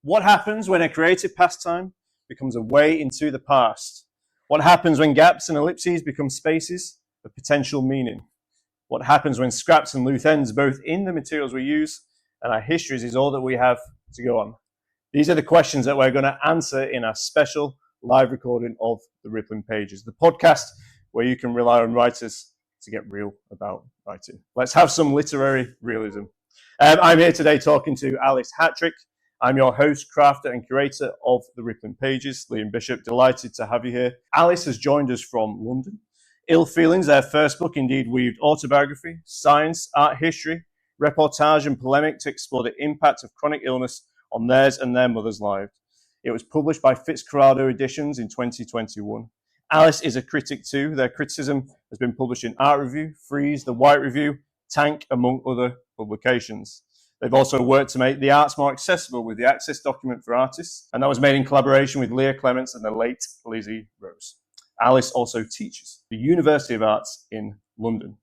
What happens when a creative pastime becomes a way into the past? What happens when gaps and ellipses become spaces of potential meaning? What happens when scraps and loose ends, both in the materials we use and our histories, is all that we have to go on? These are the questions that we're going to answer in our special live recording of The Rippling Pages, the podcast where you can rely on writers to get real about writing. Let's have some literary realism. I'm here today talking to Alice Hattrick. I'm your host, crafter and curator of The Rippling Pages, Liam Bishop. Delighted to have you here. Alice has joined us from London. Ill Feelings, their first book, indeed weaved autobiography, science, art history, reportage and polemic to explore the impact of chronic illness on theirs and their mothers' lives. It was published by Fitzcarraldo Editions in 2021. Alice is a critic too. Their criticism has been published in Art Review, Freeze, The White Review, Tank, among other publications. They've also worked to make the arts more accessible with the Access document for artists, and that was made in collaboration with Leah Clements and the late Lizzie Rose. Alice also teaches the University of Arts in London.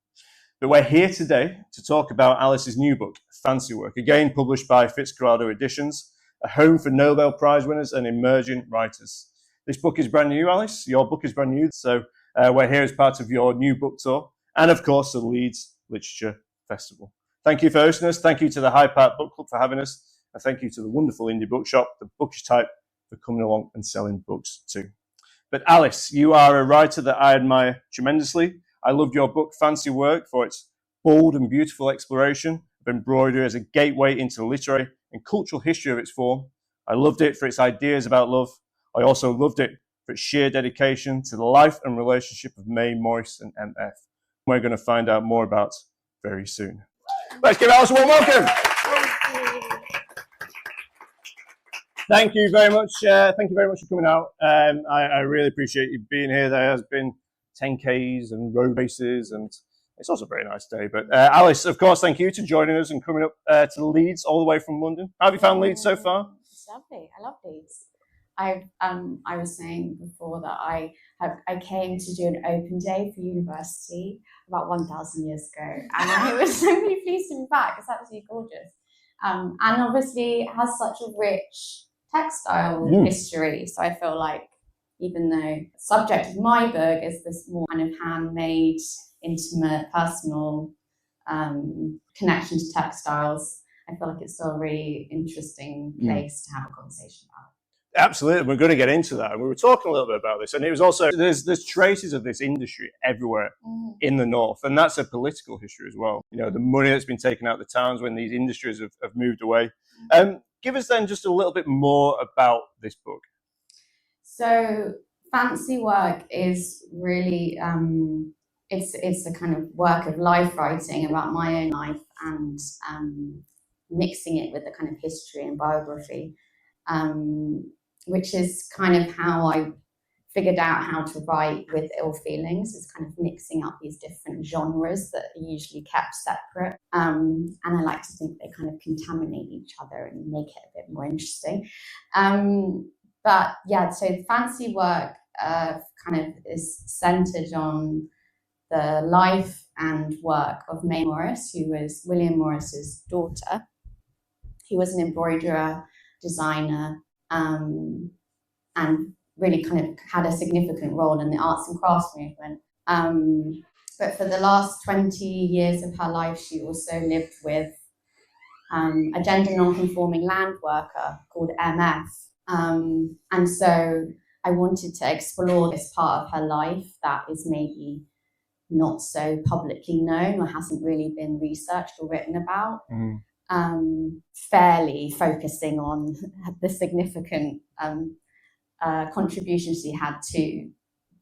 But we're here today to talk about Alice's new book, Fancy Work, again published by Fitzcarraldo Editions, a home for Nobel Prize winners and emerging writers. This book is brand new, Alice. Your book is brand new, so we're here as part of your new book tour, and of course the Leeds Literature Festival. Thank you for hosting us. Thank you to the Hyde Park Book Club for having us, and thank you to the wonderful indie bookshop, the Bookish Type, for coming along and selling books too. But Alice, you are a writer that I admire tremendously. I loved your book, Fancy Work, for its bold and beautiful exploration of embroidery as a gateway into the literary and cultural history of its form. I loved it for its ideas about love. I also loved it for its sheer dedication to the life and relationship of May Morris and MF. We're going to find out more about very soon. Let's give Alice a warm welcome. Thank you very much. Thank you very much for coming out. I really appreciate you being here. There has been 10Ks and road races, and it's also a very nice day. But Alice, of course, thank you for joining us and coming up to Leeds all the way from London. How have you found Leeds so far? It's lovely. I love Leeds. I was saying before that I came to do an open day for university about 1,000 years ago, and I was so really pleased to be back. It's absolutely gorgeous, and obviously it has such a rich textile history. So I feel like even though the subject of my book is this more kind of handmade, intimate, personal connection to textiles, I feel like it's still a really interesting place to have a conversation about. Absolutely, we're going to get into that. We were talking a little bit about this, and it was also there's traces of this industry everywhere in the north, and that's a political history as well. You know, the money that's been taken out of the towns when these industries have moved away. Give us then just a little bit more about this book. So, Fancy Work is really it's a kind of work of life writing about my own life and mixing it with the kind of history and biography. Which is kind of how I figured out how to write with Ill Feelings, is kind of mixing up these different genres that are usually kept separate. And I like to think they kind of contaminate each other and make it a bit more interesting. But yeah, so Fancy Work kind of is centered on the life and work of May Morris, who was William Morris's daughter. He was an embroiderer, designer, and really kind of had a significant role in the arts and crafts movement. But for the last 20 years of her life, she also lived with a gender non-conforming land worker called MF. And so I wanted to explore this part of her life that is maybe not so publicly known or hasn't really been researched or written about. Fairly focusing on the significant contributions she had to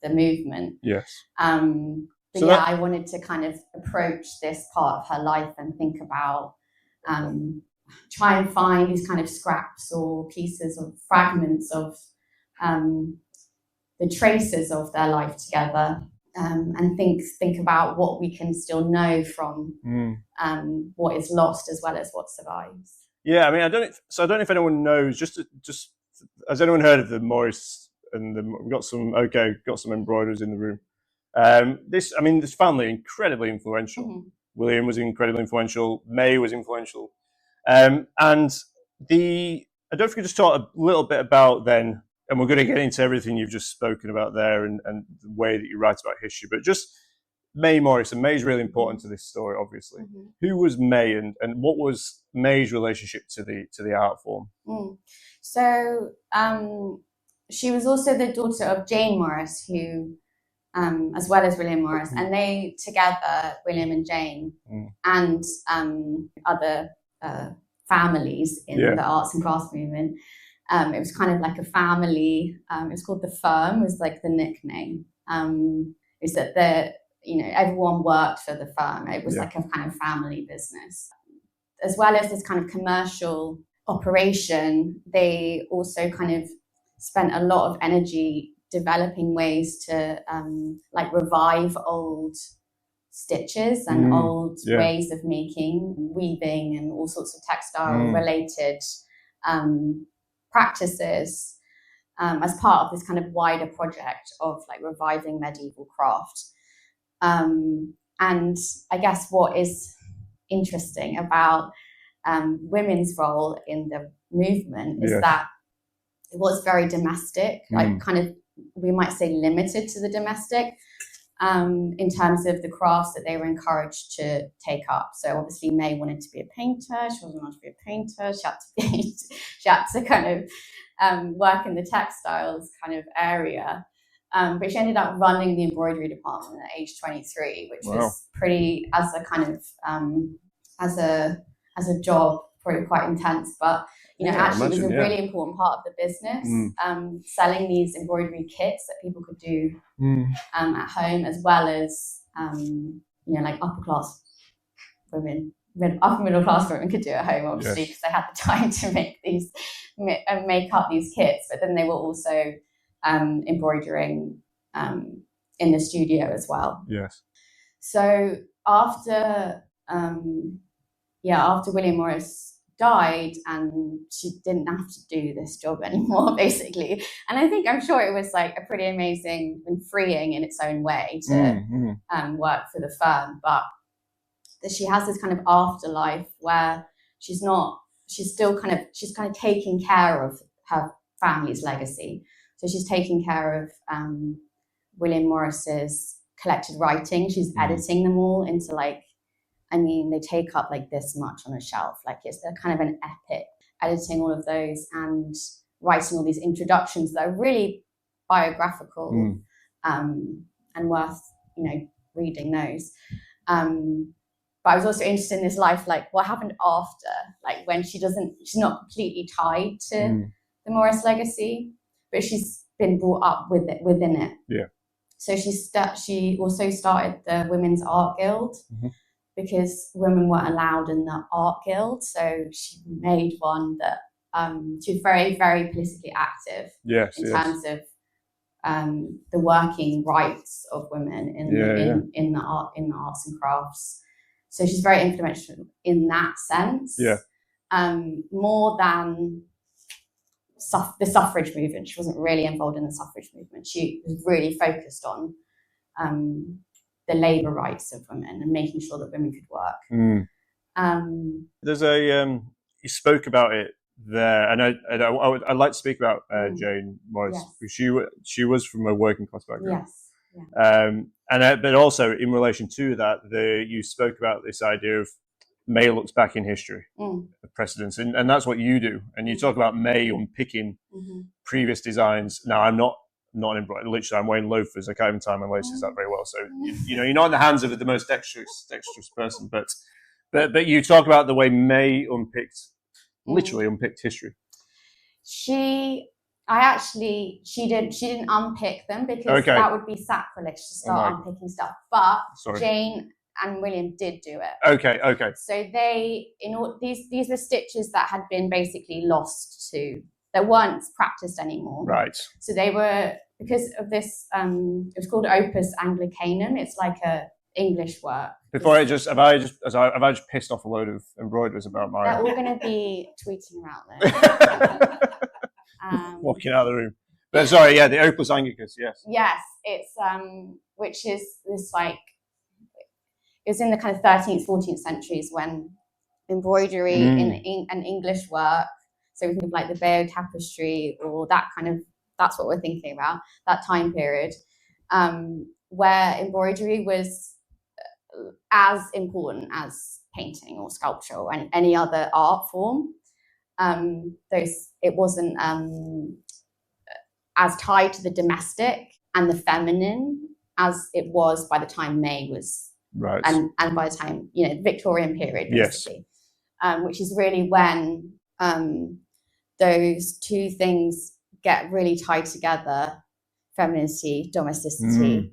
the movement. Yes. But so yeah, I wanted to kind of approach this part of her life and think about, try and find these kind of scraps or pieces of fragments of the traces of their life together. And think about what we can still know from what is lost as well as what survives. Yeah, I mean, I don't know if anyone knows. Just has anyone heard of the Morris and we've got some embroiderers in the room. This family incredibly influential. William was incredibly influential. May was influential, and the don't know if you could just talk a little bit about then, and we're going to get into everything you've just spoken about there and the way that you write about history, but just May Morrison. May's really important to this story, obviously. Who was May, and what was May's relationship to the art form? So she was also the daughter of Jane Morris, who, as well as William Morris, and they together, William and Jane, and other families in the arts and crafts movement. It was kind of like a family. It was called the Firm, was like the nickname. Is that everyone worked for the Firm. It was like a kind of family business. As well as this kind of commercial operation, they also kind of spent a lot of energy developing ways to like revive old stitches and old ways of making, weaving, and all sorts of textile related practices as part of this kind of wider project of like reviving medieval craft. And I guess what is interesting about women's role in the movement is that it was very domestic, like kind of, we might say, limited to the domestic in terms of the crafts that they were encouraged to take up. So obviously May wanted to be a painter. She wasn't allowed to be a painter. She had to kind of work in the textiles kind of area. But she ended up running the embroidery department at age 23, which was pretty, as a kind of as a job, probably quite intense. But actually, it was a really important part of the business. Selling these embroidery kits that people could do at home, as well as like upper class women, upper middle class women could do at home, obviously, because they had the time to make up these kits. But then they were also embroidering in the studio as well. Yes. So after William Morris died, and she didn't have to do this job anymore, basically. And I'm sure it was like a pretty amazing and freeing in its own way to work for the Firm, but that she has this kind of afterlife where she's still kind of taking care of her family's legacy. So she's taking care of William Morris's collected writing. She's editing them all into they take up like this much on a shelf. Like they're kind of an epic, editing all of those and writing all these introductions that are really biographical and worth, reading those. But I was also interested in this life, like what happened after, like when she's not completely tied to the Morris legacy, but she's been brought up within it. Yeah. So she also started the Women's Art Guild because women weren't allowed in the art guild. So she made one that she was very, very politically active in terms of the working rights of women in the arts and crafts. So she's very influential in that sense. Yeah. More than the suffrage movement. She wasn't really involved in the suffrage movement. She was really focused on the labour rights of women and making sure that women could work. There's you spoke about it there, and I'd like to speak about Jane Morris, because she was from a working class background. Yes. Yeah. But also in relation to that, you spoke about this idea of May looks back in history, the precedents, and that's what you do. And you talk about May unpicking previous designs. Now, I'm not an embroiderer. Literally, I'm wearing loafers. I can't even tie my laces that very well. So you're not in the hands of the most dexterous person. But you talk about the way May literally unpicked history. She didn't unpick them, because that would be sacrilege to start unpicking stuff. But Jane and William did do it. Okay. So these were stitches that had been basically lost that weren't practiced anymore. Right. So they were, because of this, it was called Opus Anglicanum. It's like a English work. Before have I just pissed off a load of embroiderers about mine? They're all going to be tweeting about this. Walking out of the room. But sorry, the Opus Anglicus, yes. Yes, it's which is this it was in the kind of 13th, 14th centuries when embroidery and English work, So we think of like the Bayeux tapestry or that kind of, that's what we're thinking about, that time period, where embroidery was as important as painting or sculpture or any other art form. It wasn't as tied to the domestic and the feminine as it was by the time May was, right, and by the time, you know, the Victorian period, basically, which is really when those two things get really tied together: femininity, domesticity,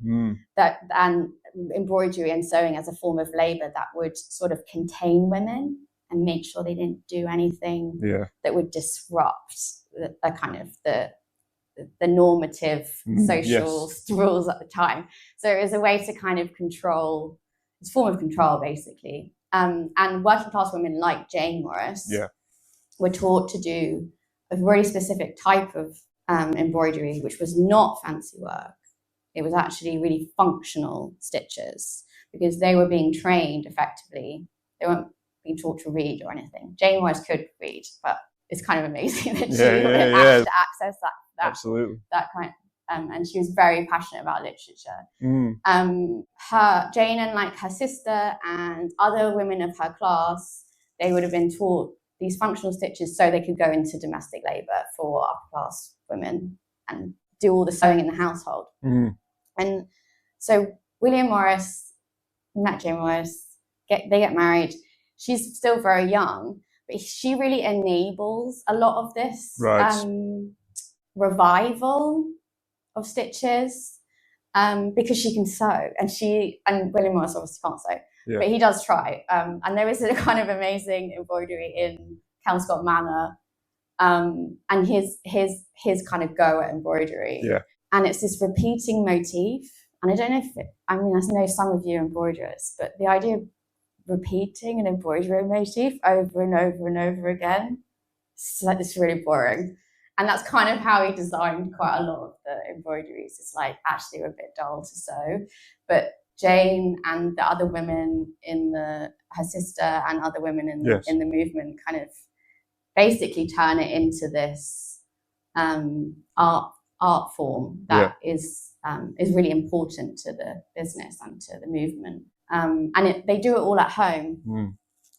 that, and embroidery and sewing as a form of labor that would sort of contain women and make sure they didn't do anything that would disrupt the kind of the normative social rules at the time. So it was a way to kind of control, it's a form of control, basically. And working class women like Jane Morris were taught to do a very specific type of embroidery, which was not fancy work. It was actually really functional stitches, because they were being trained effectively. They weren't being taught to read or anything. Jane Morris could read, but it's kind of amazing that she had to access that absolutely, that kind. And she was very passionate about literature. Jane and like her sister and other women of her class, they would have been taught these functional stitches so they could go into domestic labor for upper class women and do all the sewing in the household. And so William Morris met Jane Morris, they get married. She's still very young, but she really enables a lot of this revival of stitches, because she can sew, and William Morris obviously can't sew, but he does try. And there is a kind of amazing embroidery in Kelmscott Manor, and his kind of go at embroidery. And it's this repeating motif. And I don't know I know some of you embroiderers, but the idea of repeating an embroidery motif over and over and over again, it's really boring. And that's kind of how he designed quite a lot of the embroideries. It's like, actually, we're a bit dull to sew. But Jane and the other women her sister and other women in the movement kind of basically turn it into this art form that is really important to the business and to the movement. And they do it all at home,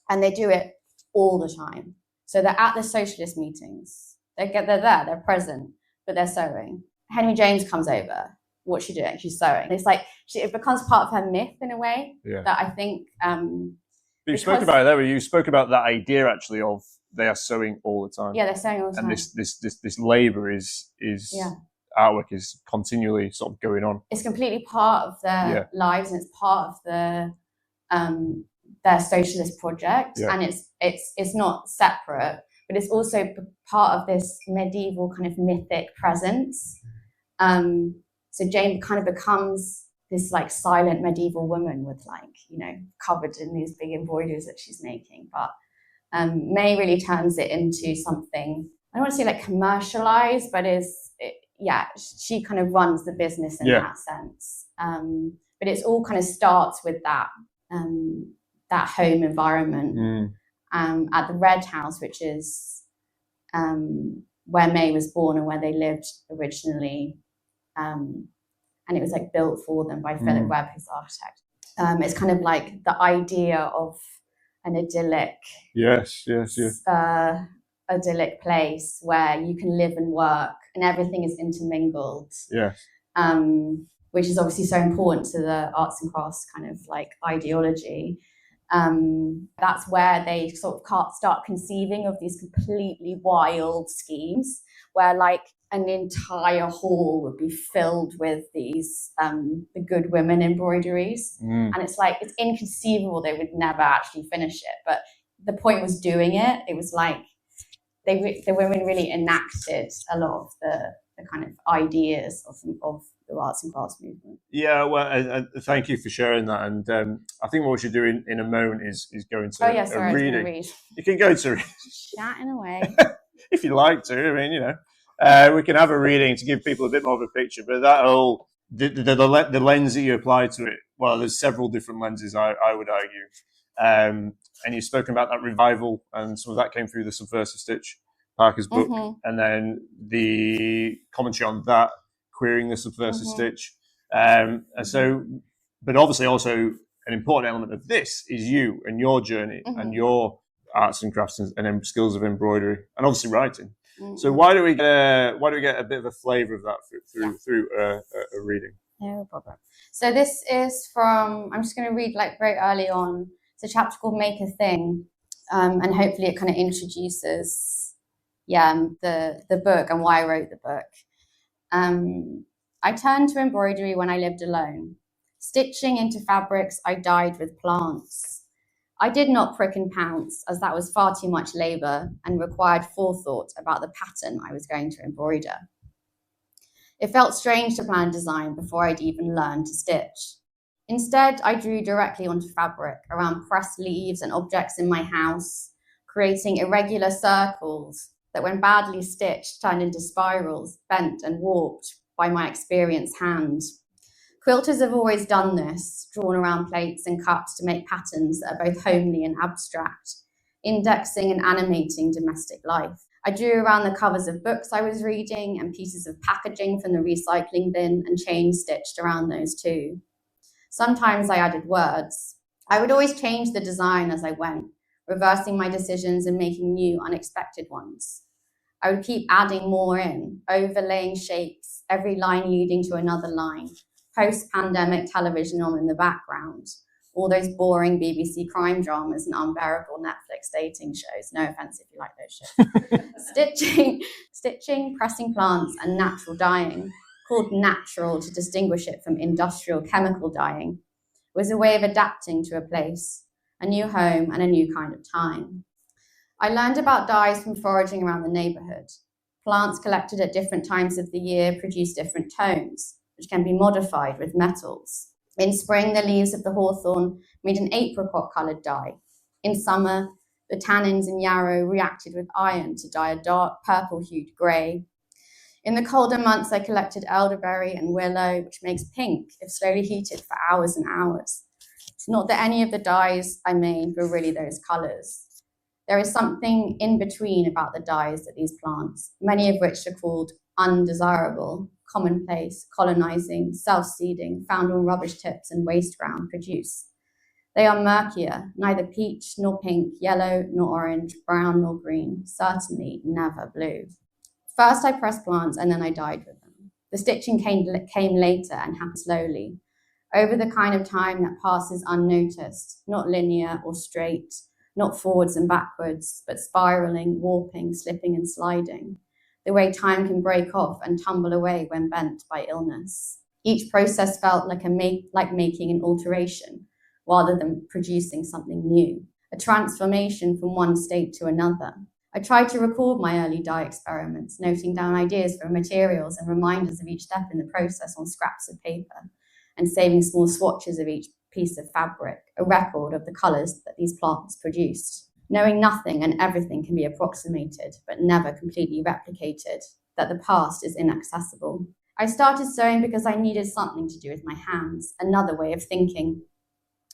and they do it all the time. So they're at the socialist meetings. They're there, they're present, but they're sewing. Henry James comes over. What's she doing? She's sewing. And it's like it becomes part of her myth in a way that I think. But you spoke about it there. You spoke about that idea actually of they are sewing all the time. Yeah, they're sewing all the time. And this labour is artwork is continually sort of going on. It's completely part of their lives, and it's part of their socialist project, and it's not separate, but it's also part of this medieval kind of mythic presence. So Jane kind of becomes this like silent medieval woman with like, you know, covered in these big embroideries that she's making. But May really turns it into something, I don't want to say like commercialized, but she kind of runs the business in that sense. But it's all kind of starts with that home environment at the Red House, which is where May was born and where they lived originally. And it was like built for them by Philip Webb, his architect. It's kind of like the idea of an idyllic, idyllic place where you can live and work and everything is intermingled. Which is obviously so important to the arts and crafts kind of like ideology. That's where they sort of start conceiving of these completely wild schemes where like an entire hall would be filled with these the good women embroideries, and it's like it's inconceivable they would never actually finish it, but the point was doing it. It was like the women really enacted a lot of the kind of ideas of the arts and crafts movement. Yeah, well, thank you for sharing that. And I think what we should do in a moment is go into a reading. You can go to chatting away if you like to. I mean, you know, we can have a reading to give people a bit more of a picture. But that whole the lens that you apply to it, well, there's several different lenses. I would argue. And you've spoken about that revival, and some of that came through the subversive stitch. Parker's book, and then the commentary on that, querying the subversive stitch. And so, but obviously also an important element of this is you and your journey and your arts and crafts and skills of embroidery and obviously writing. So why do we get a bit of a flavour of that through a reading? No problem. So this is from, I'm just going to read like very early on. It's a chapter called Make a Thing, and hopefully it kind of introduces the book and why I wrote the book. I turned to embroidery when I lived alone. Stitching into fabrics I dyed with plants. I did not prick and pounce, as that was far too much labour and required forethought about the pattern I was going to embroider. It felt strange to plan design before I'd even learned to stitch. Instead, I drew directly onto fabric, around pressed leaves and objects in my house, creating irregular circles that, when badly stitched, turned into spirals, bent and warped by my experienced hand. Quilters have always done this, drawn around plates and cups to make patterns that are both homely and abstract, indexing and animating domestic life. I drew around the covers of books I was reading and pieces of packaging from the recycling bin and chain stitched around those too. Sometimes I added words. I would always change the design as I went, reversing my decisions and making new, unexpected ones. I would keep adding more in, overlaying shapes, every line leading to another line, post-pandemic television on in the background, all those boring BBC crime dramas and unbearable Netflix dating shows. No offense if you like those shows. Stitching, pressing plants, and natural dyeing, called natural to distinguish it from industrial chemical dyeing, was a way of adapting to a place, a new home, and a new kind of time. I learned about dyes from foraging around the neighbourhood. Plants collected at different times of the year produce different tones, which can be modified with metals. In spring, the leaves of the hawthorn made an apricot-coloured dye. In summer, the tannins in yarrow reacted with iron to dye a dark purple-hued grey. In the colder months, I collected elderberry and willow, which makes pink if slowly heated for hours and hours. It's not that any of the dyes I made were really those colours. There is something in between about the dyes that these plants, many of which are called undesirable, commonplace, colonizing, self-seeding, found on rubbish tips and waste ground, produce. They are murkier, neither peach nor pink, yellow nor orange, brown nor green, certainly never blue. First I pressed plants and then I dyed with them. The stitching came later and happened slowly, over the kind of time that passes unnoticed, not linear or straight, not forwards and backwards, but spiraling, warping, slipping and sliding, the way time can break off and tumble away when bent by illness. Each process felt like making an alteration rather than producing something new, a transformation from one state to another. I tried to record my early dye experiments, noting down ideas for materials and reminders of each step in the process on scraps of paper, and saving small swatches of each piece of fabric, a record of the colours that these plants produced. Knowing nothing and everything can be approximated, but never completely replicated, that the past is inaccessible. I started sewing because I needed something to do with my hands, another way of thinking.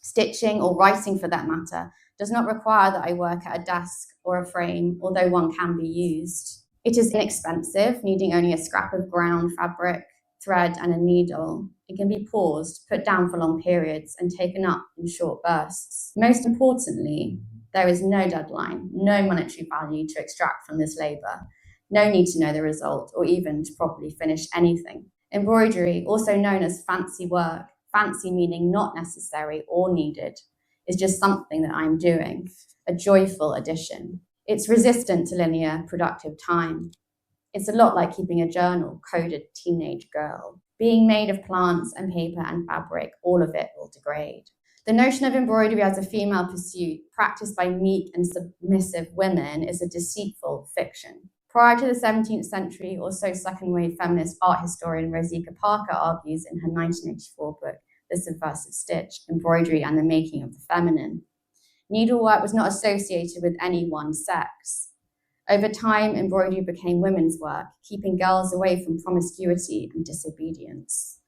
Stitching, or writing for that matter, does not require that I work at a desk or a frame, although one can be used. It is inexpensive, needing only a scrap of ground fabric, thread, and a needle. It can be paused, put down for long periods, and taken up in short bursts. Most importantly, there is no deadline, no monetary value to extract from this labour, no need to know the result, or even to properly finish anything. Embroidery, also known as fancy work, fancy meaning not necessary or needed, is just something that I'm doing, a joyful addition. It's resistant to linear, productive time. It's a lot like keeping a journal, coded teenage girl. Being made of plants and paper and fabric, all of it will degrade. The notion of embroidery as a female pursuit, practiced by meek and submissive women, is a deceitful fiction. Prior to the 17th century, or so second-wave feminist art historian Rosika Parker argues in her 1984 book, The Subversive Stitch, Embroidery and the Making of the Feminine, needlework was not associated with any one sex. Over time, embroidery became women's work, keeping girls away from promiscuity and disobedience.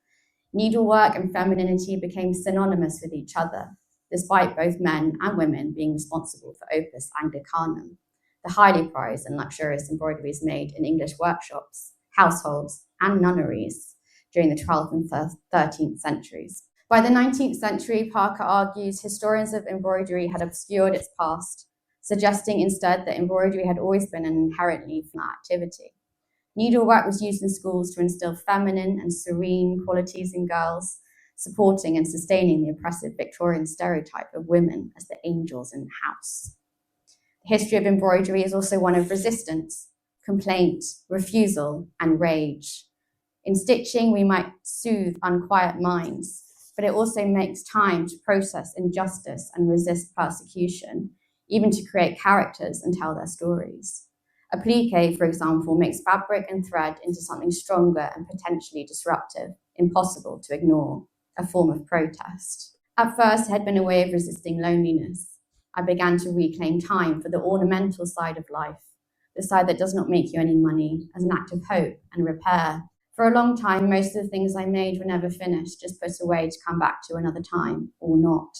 Needlework and femininity became synonymous with each other, despite both men and women being responsible for opus Anglicanum, the highly prized and luxurious embroideries made in English workshops, households, and nunneries during the 12th and 13th centuries. By the 19th century, Parker argues historians of embroidery had obscured its past, suggesting instead that embroidery had always been an inherently female activity. Needlework was used in schools to instill feminine and serene qualities in girls, supporting and sustaining the oppressive Victorian stereotype of women as the angels in the house. The history of embroidery is also one of resistance, complaint, refusal, and rage. In stitching, we might soothe unquiet minds, but it also makes time to process injustice and resist persecution, even to create characters and tell their stories. Applique, for example, makes fabric and thread into something stronger and potentially disruptive, impossible to ignore, a form of protest. At first, it had been a way of resisting loneliness. I began to reclaim time for the ornamental side of life, the side that does not make you any money, as an act of hope and repair. For a long time, most of the things I made were never finished, just put away to come back to another time, or not.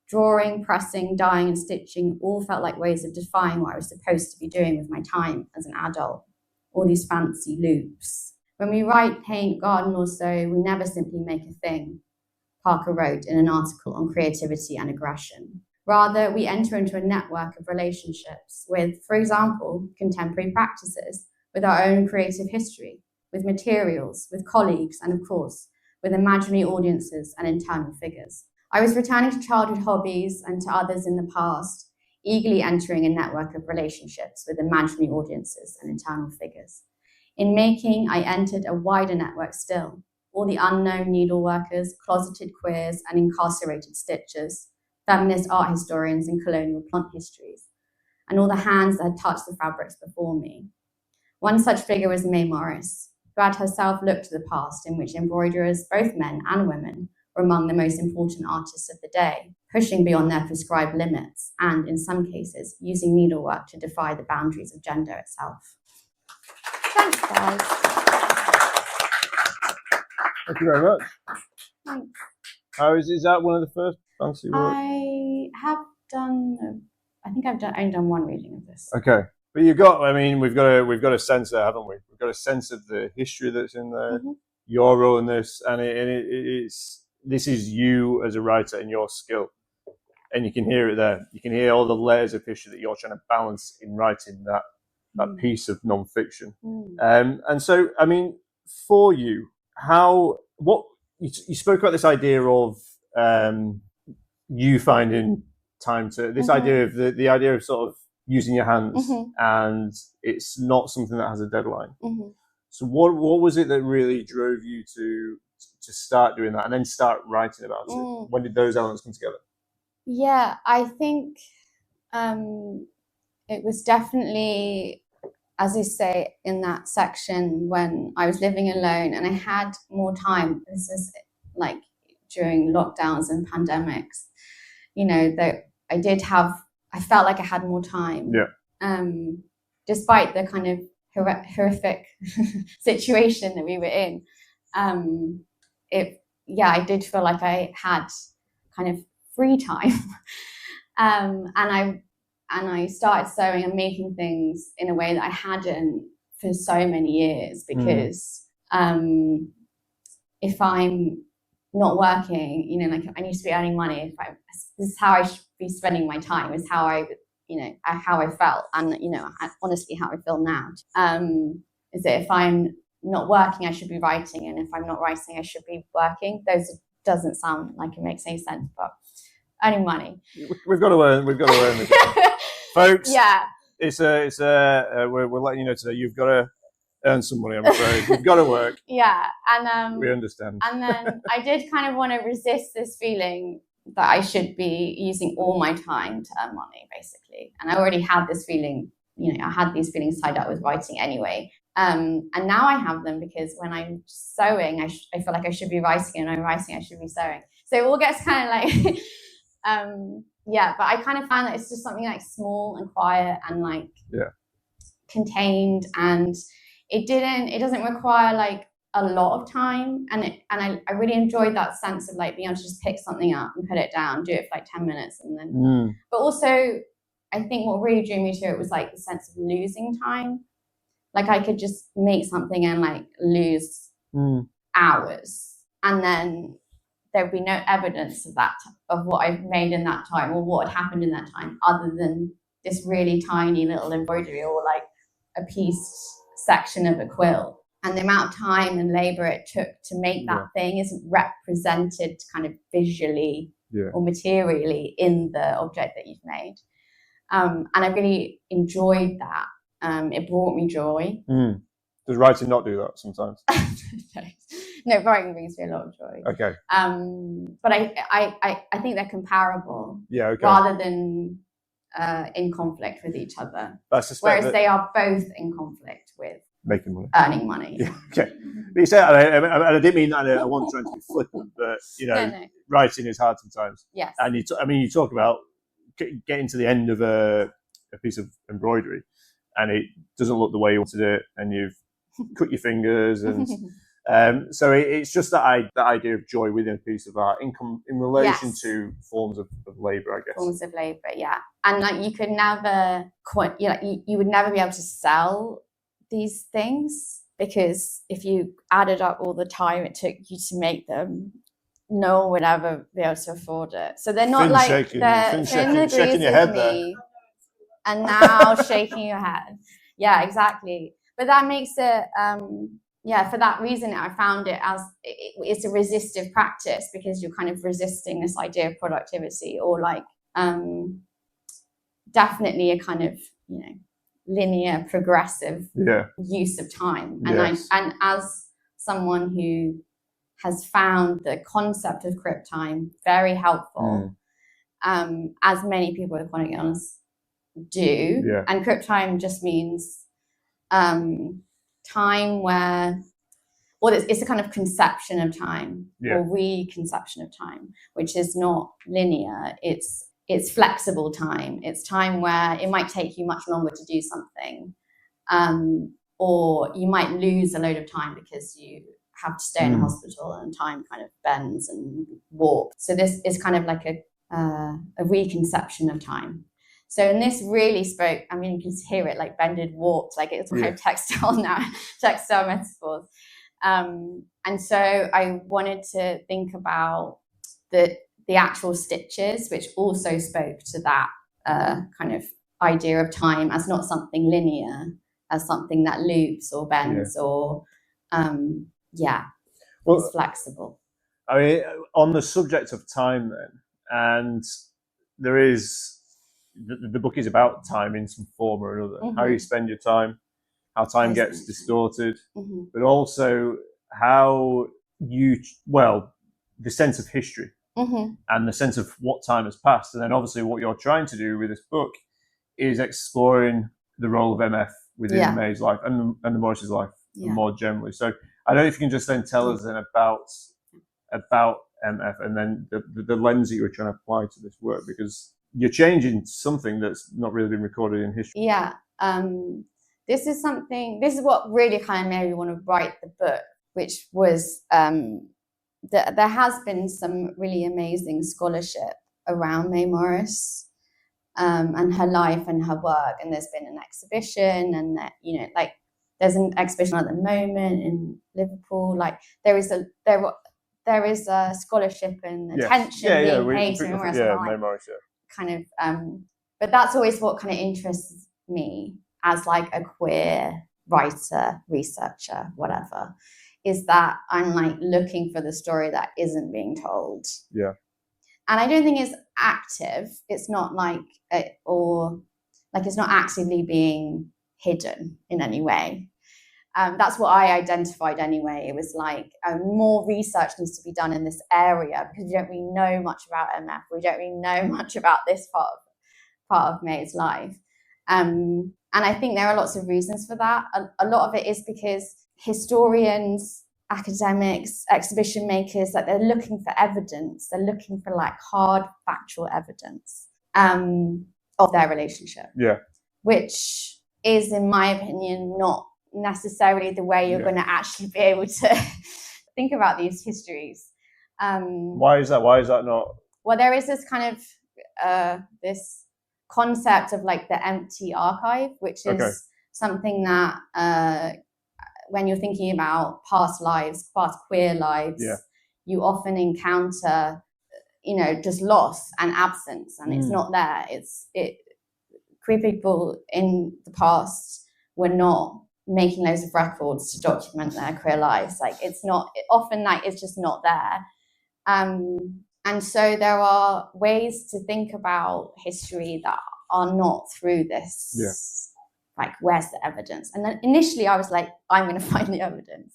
Drawing, pressing, dyeing, and stitching all felt like ways of defying what I was supposed to be doing with my time as an adult, all these fancy loops. When we write, paint, garden, or sew, we never simply make a thing, Parker wrote in an article on creativity and aggression. Rather, we enter into a network of relationships with, for example, contemporary practices, with our own creative history, with materials, with colleagues, and of course, with imaginary audiences and internal figures. I was returning to childhood hobbies and to others in the past, eagerly entering a network of relationships with imaginary audiences and internal figures. In making, I entered a wider network still, all the unknown needleworkers, closeted queers, and incarcerated stitchers, feminist art historians and colonial plant histories, and all the hands that had touched the fabrics before me. One such figure was Mae Morris, who had herself looked to the past in which embroiderers, both men and women, were among the most important artists of the day, pushing beyond their prescribed limits and, in some cases, using needlework to defy the boundaries of gender itself. Thanks, guys. Thank you very much. Thanks. Is that one of the first fancy work? I have done. I think I've only done one reading of this. Okay, but we've got a sense there, haven't we? We've got a sense of the history that's in there, your role in this, and this is you as a writer and your skill, and you can hear it there. You can hear all the layers of history that you're trying to balance in writing that piece of non-fiction. And so, I mean, for you, you spoke about this idea of you finding time to this idea of the idea of sort of using your hands, and it's not something that has a deadline. So what was it that really drove you to start doing that and then start writing about it? When did those elements come together? Yeah, I think it was definitely, as you say, in that section when I was living alone and I had more time. This is like during lockdowns and pandemics, that I felt like I had more time. Yeah. Despite the kind of horrific situation that we were in, I did feel like I had kind of free time, and I started sewing and making things in a way that I hadn't for so many years, because if I'm not working, like I need to be earning money. This is how I should be spending my time. Is how I felt, and honestly, how I feel now. Is that if I'm not working, I should be writing, and if I'm not writing, I should be working. Those doesn't sound like it makes any sense, but earning money. We've got to earn this, folks. Yeah, we're letting you know today. You've got to earn some money. I'm afraid you've got to work. Yeah, and we understand. And then I did kind of want to resist this feeling that I should be using all my time to earn money, basically. And I already had this feeling, I had these feelings tied up with writing anyway. And now I have them because when I'm sewing, I feel like I should be writing, and when I'm writing, I should be sewing. So it all gets kind of like, but I kind of found that it's just something like small and quiet and like contained, and it doesn't require like a lot of time, and I really enjoyed that sense of like being able to just pick something up and put it down, do it for like 10 minutes, and then but also I think what really drew me to it was like the sense of losing time. Like I could just make something and like lose hours, and then there would be no evidence of that, of what I've made in that time or what had happened in that time, other than this really tiny little embroidery or like a piece section of a quilt. And the amount of time and labor it took to make that thing isn't represented kind of visually or materially in the object that you've made. And I really enjoyed that. It brought me joy. Does writing not do that sometimes? No, writing brings me a lot of joy. Okay. But I think they're comparable. Yeah. Okay. Rather than in conflict with each other. Whereas they are both in conflict with making money, earning money. Yeah. Okay. But you said, I didn't mean that. I wasn't trying to be flippant, but no. Writing is hard sometimes. Yes. And you talk about getting to the end of a piece of embroidery, and it doesn't look the way you wanted it, and you've cut your fingers, and so it's just that idea of joy within a piece of art in relation to forms of labour, I guess. Forms of labour, yeah. And like you could never you would never be able to sell these things, because if you added up all the time it took you to make them, no one would ever be able to afford it. So they're not shaking your head there. And now shaking your head. Yeah, exactly. But that makes it, for that reason, I found it as it's a resistive practice, because you're kind of resisting this idea of productivity, or like definitely a kind of linear, progressive use of time. And and as someone who has found the concept of crypt time very helpful, as many people with chronic illness do. And crypt time just means time where, it's a kind of conception of time, or reconception of time, which is not linear. It's flexible time. It's time where it might take you much longer to do something, or you might lose a load of time because you have to stay in a hospital and time kind of bends and warps. So this is kind of like a reconception of time. So, and this really spoke, I mean, you can hear it like bended, warped, like it's kind of textile metaphors. And so I wanted to think about the actual stitches, which also spoke to that kind of idea of time as not something linear, as something that loops or bends or, is flexible. I mean, on the subject of time then, and there is... The book is about time in some form or another, how you spend your time, how time gets distorted, but also how the sense of history and the sense of what time has passed. And then obviously what you're trying to do with this book is exploring the role of MF within May's life and the Morris's life more generally. So I don't know if you can just then tell us then about MF and then the lens that you were trying to apply to this work, because you're changing something that's not really been recorded in history. Yeah. This is what really kind of made me want to write the book, which was there has been some really amazing scholarship around May Morris and her life and her work. And there's been an exhibition, and there's an exhibition at the moment in Liverpool. Like there is a scholarship and attention being paid to May Morris. Kind of but that's always what kind of interests me as like a queer writer, researcher, whatever, is that I'm like looking for the story that isn't being told. And I don't think it's active. It's not like it's not actively being hidden in any way. That's what I identified anyway. It was like more research needs to be done in this area, because we don't really know much about MF. We don't really know much about this part of May's life. And I think there are lots of reasons for that. A lot of it is because historians, academics, exhibition makers, like they're looking for evidence. They're looking for like hard factual evidence of their relationship. Which is, in my opinion, not necessarily the way you're going to actually be able to think about these histories. Why is that not? Well, there is this kind of this concept of like the empty archive, which is something that when you're thinking about past lives, past queer lives, you often encounter, just loss and absence, and it's not there. Queer people in the past were not making loads of records to document their queer lives. Like it's just not there. And so there are ways to think about history that are not through this, like, where's the evidence? And then initially I was like, I'm going to find the evidence.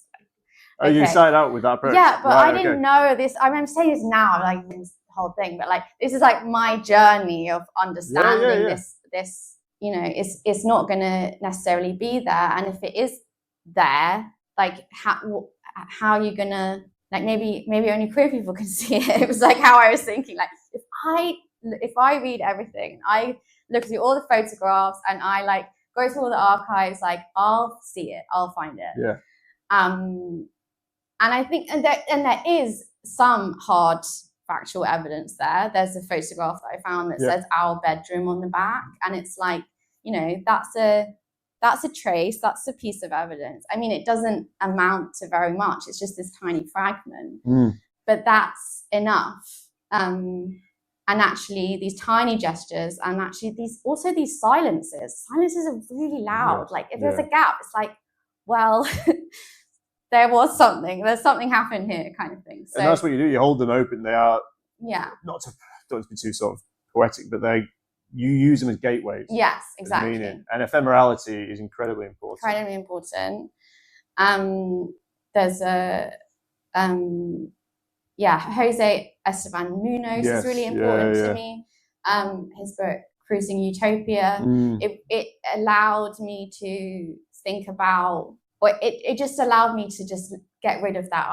Oh, you started out with that approach? Yeah, but I didn't know this. I'm saying this now, like this whole thing, but like this is like my journey of understanding this. It's not going to necessarily be there, and if it is there, like how are you going to, like, maybe only queer people can see it. It was like how I was thinking, like if I read everything, I look through all the photographs and I like go through all the archives, like I'll see it, I'll find it. Yeah. And I think, and there is some hard factual evidence there. There's a photograph that I found that says our bedroom on the back, and it's like, that's a trace, that's a piece of evidence. I mean, it doesn't amount to very much. It's just this tiny fragment, but that's enough. And actually, these tiny gestures, and actually these silences are really loud. Like if there's a gap, it's like, well. There's something happened here, kind of thing. So, and that's what you do. You hold them open. They are don't to be too sort of poetic, but you use them as gateways. Yes, exactly. Meaning. And ephemerality is incredibly important. Incredibly important. There's a Jose Esteban Munoz is really important to me. His book Cruising Utopia. It allowed me to think about. It just allowed me to just get rid of that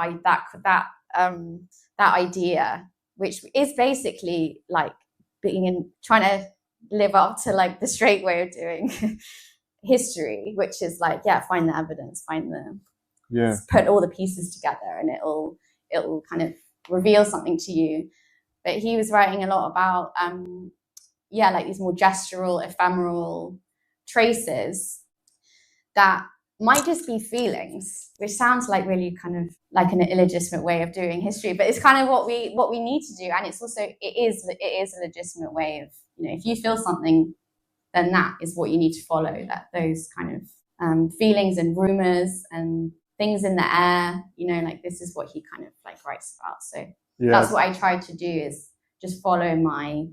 idea, which is basically like trying to live up to like the straight way of doing history, which is like, find the evidence, put all the pieces together, and it'll kind of reveal something to you. But he was writing a lot about like these more gestural, ephemeral traces that might just be feelings, which sounds like really kind of like an illegitimate way of doing history, but it's kind of what we need to do. And it's also, it is a legitimate way of, if you feel something, then that is what you need to follow, that those kind of feelings and rumors and things in the air, like this is what he kind of like writes about. So that's what I tried to do, is just follow my,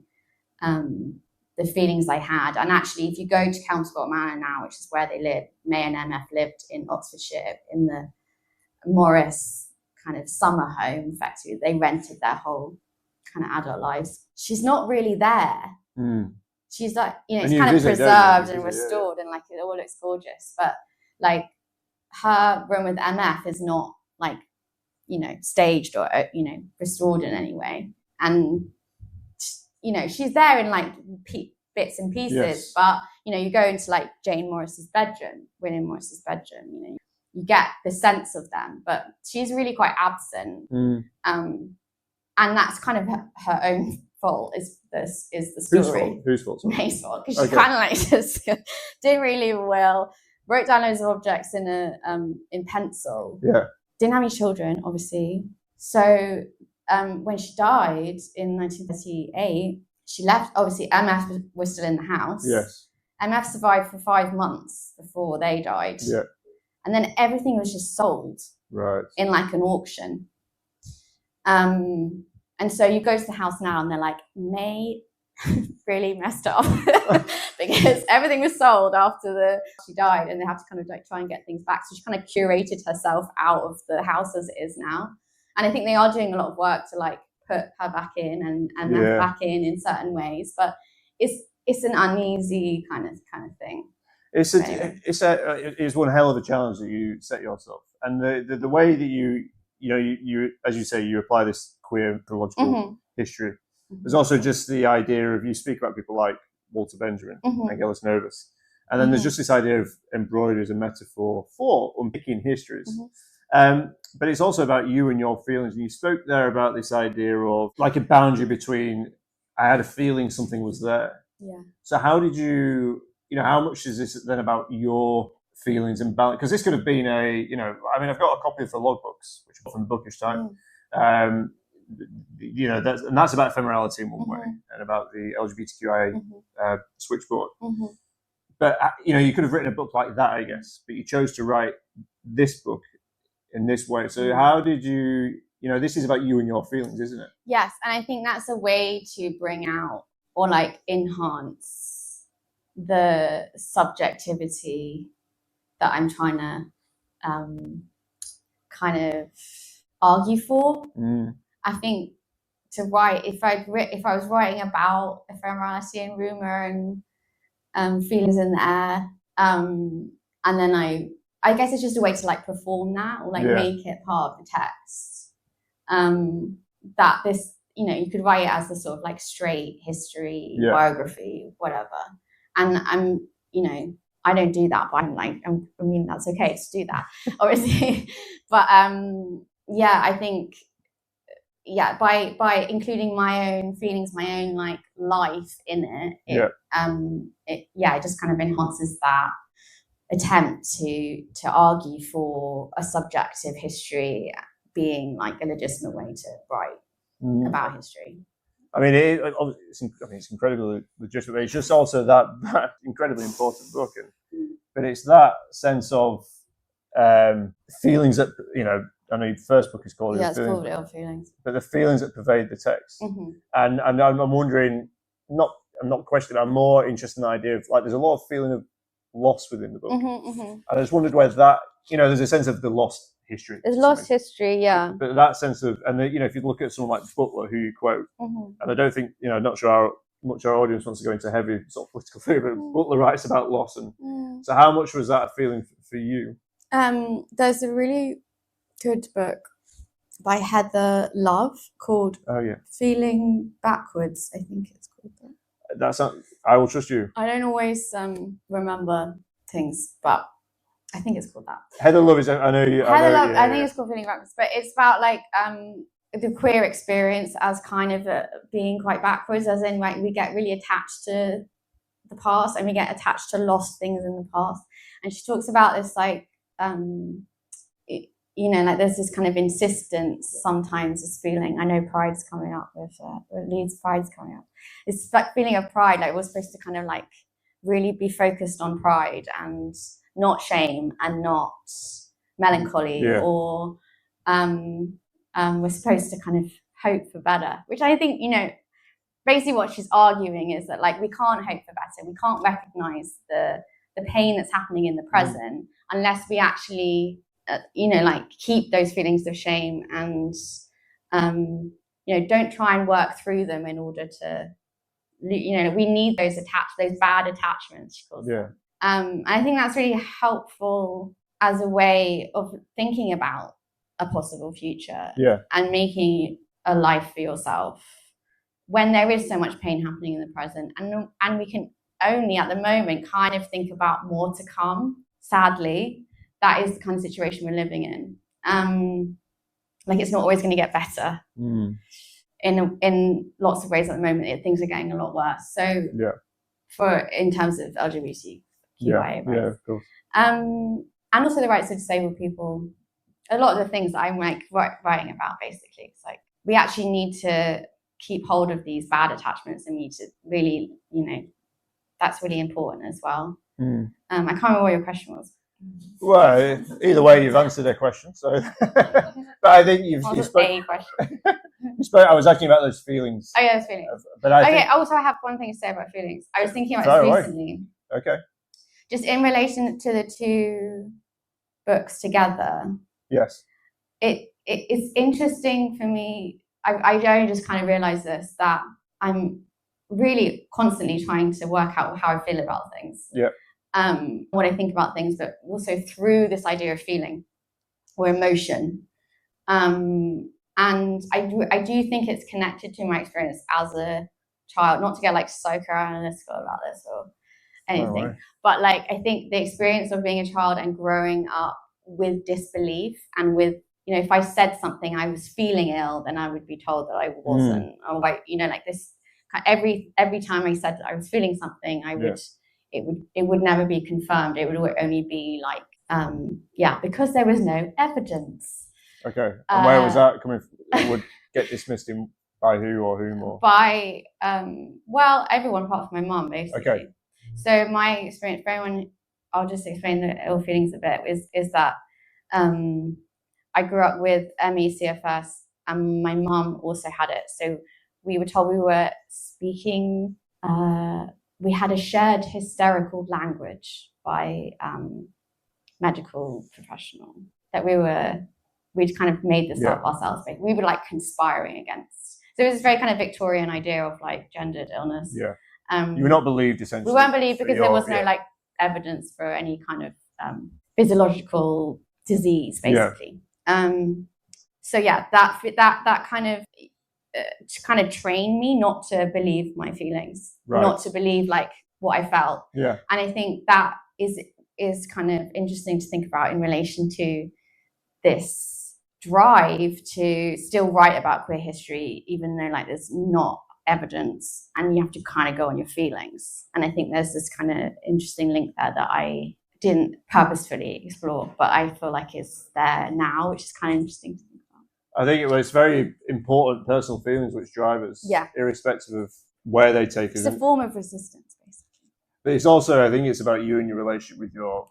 the feelings I had. And actually, if you go to Kelmscott Manor now, which is where they live, May and MF lived in Oxfordshire in the Morris kind of summer home. Effectively, they rented their whole kind of adult lives. She's not really there. She's like, it's kind of preserved and restored, and like it all looks gorgeous. But like her room with MF is not like, staged or, restored in any way. And she's there in like bits and pieces, but you go into like William Morris's bedroom, you get the sense of them, but she's really quite absent. And that's kind of her own fault. Is the story? Whose fault? May's fault, because she kind of like just did really well. Wrote down loads of objects in pencil. Didn't have any children, obviously. So when she died in 1938, she left. Obviously, MF was still in the house. Yes. MF survived for 5 months before they died. Yeah. And then everything was just sold. Right. In like an auction. And so you go to the house now, and they're like, May really messed up because everything was sold after she died, and they have to kind of like try and get things back. So she kind of curated herself out of the house as it is now. And I think they are doing a lot of work to like put her back in and then back in certain ways, but it's an uneasy kind of thing. It's one hell of a challenge that you set yourself, and the way that you as you say, you apply this queer theological history. There's also just the idea of, you speak about people like Walter Benjamin and Gillis Novus, and then there's just this idea of embroidery as a metaphor for unpicking histories. But it's also about you and your feelings. And you spoke there about this idea of like a boundary between, I had a feeling something was there, Yeah. So how did you, how much is this then about your feelings and balance? Because this could have been I've got a copy of the logbooks, which are from the bookish time. That's about ephemerality in one way, and about the LGBTQIA switchboard. But you could have written a book like that, I guess, but you chose to write this book in this way. So how did you? This is about you and your feelings, isn't it? Yes, and I think that's a way to bring out or like enhance the subjectivity that I'm trying to kind of argue for. I think to write, if I was writing about ephemerality and rumor and feelings in the air, and then I guess it's just a way to like perform that or like make it part of the text. That this, you could write it as the sort of like straight history, biography, whatever. And I don't do that, but that's okay to do that, obviously. But I think, by including my own feelings, my own like life in it just kind of enhances that attempt to argue for a subjective history being like a legitimate way to write about history. I mean, it's incredibly legitimate. It's just also that incredibly important book, but it's that sense of feelings that I know your first book is called it's called Ill Feelings, but the feelings that pervade the text, and I'm wondering, I'm not questioning. I'm more interested in the idea of like there's a lot of feeling of loss within the book, and I just wondered whether that there's a sense of the lost history. There's lost history, but that sense of, and if you look at someone like Butler, who you quote, and I don't think not sure how much our audience wants to go into heavy sort of political theory, but Butler writes about loss, and so how much was that a feeling for you? There's a really good book by Heather Love called Feeling Backwards, I think it's called that. I Will Trust You. I don't always remember things, but I think it's called that. Heather Love is, I know you. Heather Love, I think it's called Feeling Backwards, but it's about like the queer experience as kind of being quite backwards, as in like we get really attached to the past and we get attached to lost things in the past. And she talks about this like, like there's this kind of insistence sometimes, this feeling. I know Pride's coming up with Leeds Pride's coming up. It's like feeling of pride, like we're supposed to kind of like really be focused on pride and not shame and not melancholy, or we're supposed to kind of hope for better, which I think, basically what she's arguing is that like we can't hope for better, we can't recognize the pain that's happening in the present unless we actually like keep those feelings of shame and don't try and work through them in order to we need those bad attachments, she calls them. I think that's really helpful as a way of thinking about a possible future and making a life for yourself when there is so much pain happening in the present, and we can only at the moment kind of think about more to come. Sadly, that is the kind of situation we're living in. Like it's not always going to get better. In lots of ways at the moment, things are getting a lot worse. So in terms of LGBTQIA rights, of course. And also the rights of disabled people. A lot of the things I'm like writing about, basically, it's like we actually need to keep hold of these bad attachments, and we need to really, that's really important as well. I can't remember what your question was. Well, either way, you've answered their question. So, but I think you spoke. A question. You spoke. I was asking about those feelings. Oh yeah, those feelings. But also I have one thing to say about feelings. I was thinking about this recently. Okay. Just in relation to the two books together. Yes. It's interesting for me. I only just kind of realised this, that I'm really constantly trying to work out how I feel about things. What I think about things, but also through this idea of feeling or emotion. And I do think it's connected to my experience as a child, not to get like psychoanalytical about this or anything, but like I think the experience of being a child and growing up with disbelief and with, if I said something I was feeling ill, then I would be told that I wasn't, or like, like every time I said that I was feeling something, it would never be confirmed. It would only be like, because there was no evidence. Okay. And where was that coming from? It would get dismissed by who or whom? Or? By, everyone apart from my mum, basically. Okay. So my experience, for anyone, I'll just explain the ill feelings a bit, is that I grew up with ME/CFS, and my mum also had it. So we were told we were speaking, we had a shared hysterical language by medical professional that we'd kind of made this up ourselves. We were like conspiring against. So it was this very kind of Victorian idea of like gendered illness. Yeah. You were not believed, essentially. We weren't believed because there was no like evidence for any kind of physiological disease, basically. So that kind of to kind of train me not to believe my feelings, not to believe like what I felt. Yeah. And I think that is kind of interesting to think about in relation to this drive to still write about queer history, even though like there's not evidence, and you have to kind of go on your feelings. And I think there's this kind of interesting link there that I didn't purposefully explore, but I feel like it's there now, which is kind of interesting to think about. I think it was very important personal feelings which drive us, irrespective of where they take us. It's a form of resistance, basically. But it's also, I think it's about you and your relationship with your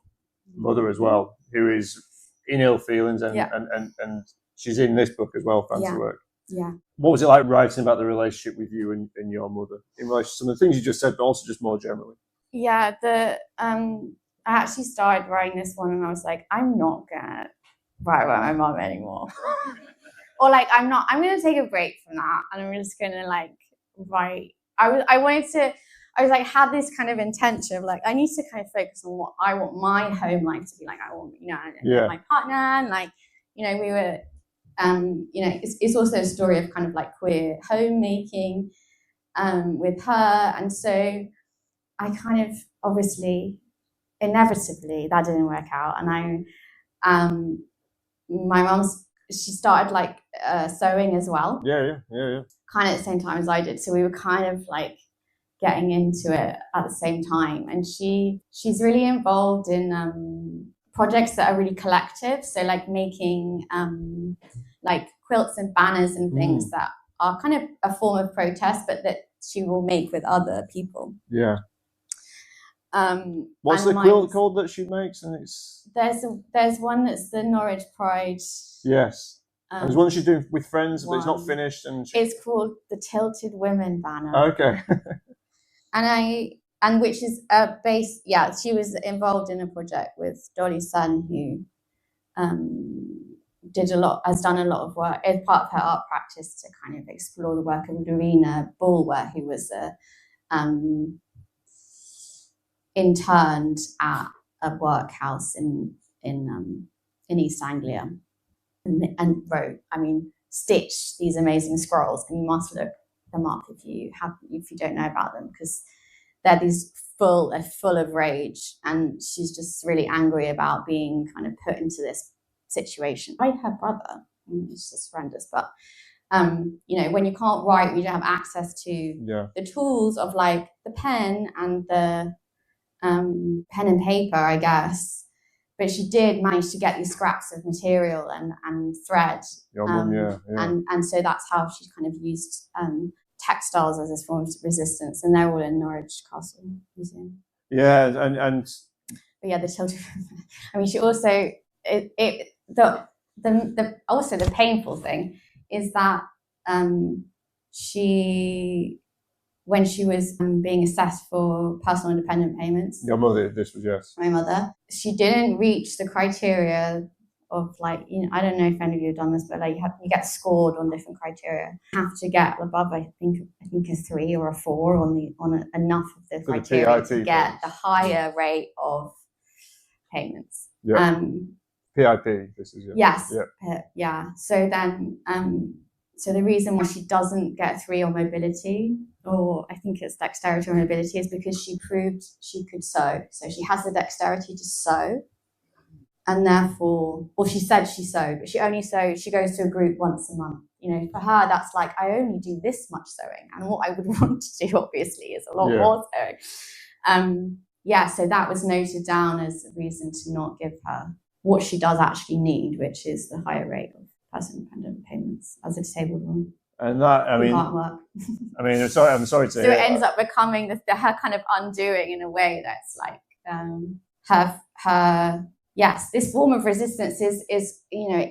mother as well, who is in ill feelings, and she's in this book as well, Fancy Work. Yeah. What was it like writing about the relationship with you and your mother in relation to some of the things you just said, but also just more generally? Yeah, I actually started writing this one and I was like, I'm not gonna write about my mom anymore. Or like, I'm gonna take a break from that, and I'm just gonna like write. I was like, had this kind of intention of like, I need to kind of focus on what I want my home life to be like. I want, my partner, and like, we were, it's also a story of kind of like queer homemaking with her. And so I kind of, obviously, inevitably, that didn't work out. And my mum's, she started like sewing as well. Yeah. Kind of at the same time as I did. So we were kind of like getting into it at the same time. And she's really involved in projects that are really collective. So like making like quilts and banners and things that are kind of a form of protest, but that she will make with other people. Yeah. What's the quilt called that she makes? And it's there's one that's the Norwich Pride. Yes. There's one she's doing with friends, but it's not finished. And it's called the Tilted Women banner. Okay. and which is based. Yeah, she was involved in a project with Dolly's son, who has done a lot of work as part of her art practice to kind of explore the work of Lorena Bulwer, who was interned at a workhouse in East Anglia, and wrote, stitched these amazing scrolls, and you must look them up if you don't know about them, because they're full of rage, and she's just really angry about being kind of put into this situation by her brother. It's just horrendous, but when you can't write, you don't have access to the tools of like the pen and the pen and paper, I guess. But she did manage to get these scraps of material and thread. And so that's how she kind of used textiles as a form of resistance. And they're all in Norwich Castle Museum. Yeah, and but yeah, the children. She also the painful thing is that when she was being assessed for personal independent payments. Your mother, this was, yes. My mother. She didn't reach the criteria of like, I don't know if any of you have done this, but like you get scored on different criteria. You have to get above, I think a 3 or a 4 on enough of the criteria to get the higher rate of payments. Yeah. PIP, this is, yes. Yeah. So then, so the reason why she doesn't get 3 on mobility, or I think it's dexterity or mobility, is because she proved she could sew. So she has the dexterity to sew, and therefore, or she said she sewed, but she only sews, she goes to a group once a month. you know, for her, that's like, I only do this much sewing. And what I would want to do, obviously, is a lot more sewing. So that was noted down as a reason to not give her what she does actually need, which is the higher rate of person-dependent payments as a disabled woman. And that, I mean, can't work. I mean, I'm sorry to so hear it ends that. up becoming her kind of undoing in a way that's like her yes, this form of resistance is you know,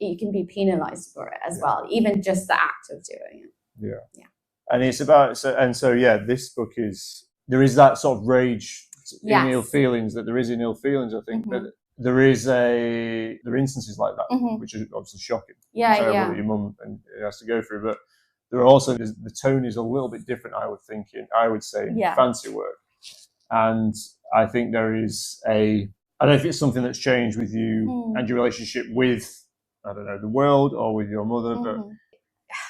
you can be penalized for it as well, even just the act of doing it. Yeah. And it's about, this book there is that sort of rage in ill feelings that there is in ill feelings, I think, but there are instances like that, which is obviously shocking. Terrible that your mum has to go through, but there are also, the tone is a little bit different, I would say, in fancy work. And I think there is I don't know if it's something that's changed with you and your relationship with, I don't know, the world or with your mother, but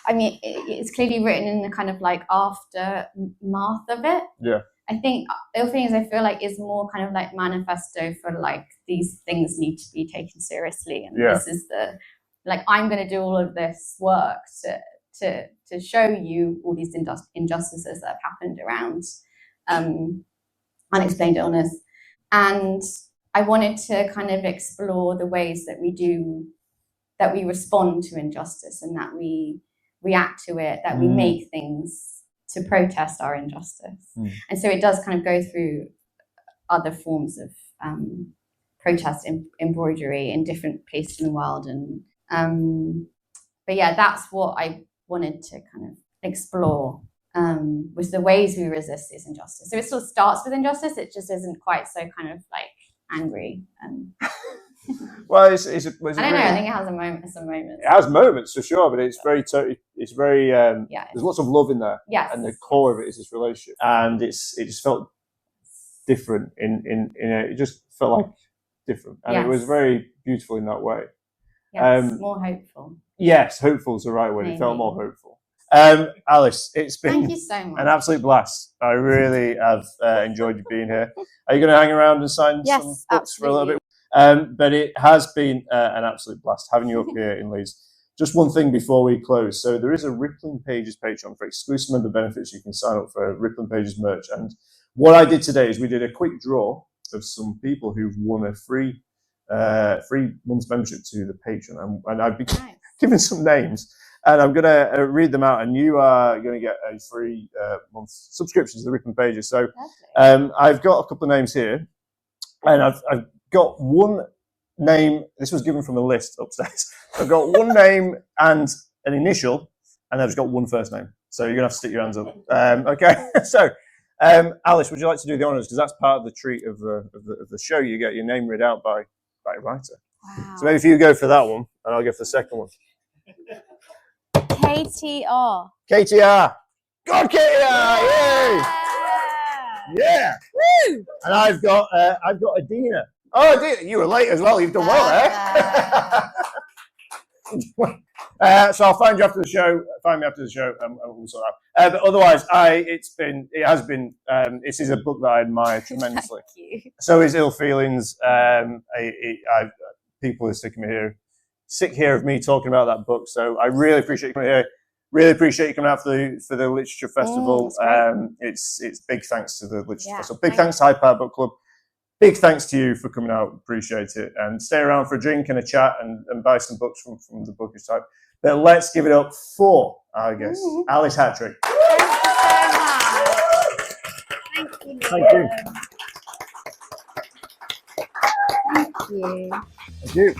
I mean, it's clearly written in the kind of like aftermath of it. Yeah. I think ill feelings, I feel like, is more kind of like manifesto for like, these things need to be taken seriously, and this is I'm going to do all of this work to show you all these injustices that have happened around unexplained illness. And I wanted to kind of explore the ways that we respond to injustice, and that we react to it, that we make things to protest our injustice. And so it does kind of go through other forms of protest embroidery in different places in the world. And but yeah, that's what I wanted to kind of explore, was the ways we resist this injustice. So it still starts with injustice, it just isn't quite so kind of like angry. Well, I don't know. I think it has some moments. It has moments for sure, but it's very. There's lots of love in there, and the core of it is this relationship, and it just felt different. It just felt like different, and it was very beautiful in that way. Yes, more hopeful. Yes, hopeful is the right word. It felt more hopeful. Alice, it's been thank you so much. An absolute blast. I really have enjoyed you being here. Are you going to hang around and sign some books for a little bit? But it has been an absolute blast having you up here in Leeds. Just one thing before we close. So there is a Rippling Pages Patreon for exclusive member benefits. You can sign up for Rippling Pages merch. And what I did today is we did a quick draw of some people who've won a free month's membership to the Patreon. And I've been given some names. And I'm going to read them out, and you are going to get a free month subscription to the Rippling Pages. So I've got a couple of names here, and I've got one name. This was given from a list upstairs. I've got one name and an initial, and I've just got one first name. So you're going to have to stick your hands up. Okay. So, Alice, would you like to do the honours? Because that's part of the treat of the show. You get your name read out by a writer. Wow. So maybe if you go for that one, and I'll go for the second one. KTR. KTR. God, KTR! Yay! Yeah. Woo! And I've got Adina. Oh, Adina, you were late as well. You've done well there. So I'll find you after the show. Find me after the show, and we'll sort out. But otherwise, this is a book that I admire tremendously. Thank you. So is Ill Feelings. People are sick here of me talking about that book. So I really appreciate you coming here. Really appreciate you coming out for the Literature Festival. It's big thanks to the Literature Festival. Big thanks to High Power Book Club. Big thanks to you for coming out. Appreciate it. And stay around for a drink and a chat and buy some books from the bookish type. But let's give it up for our guest, Alice Hattrick. Thank you. Thank you. Thank you. Thank you.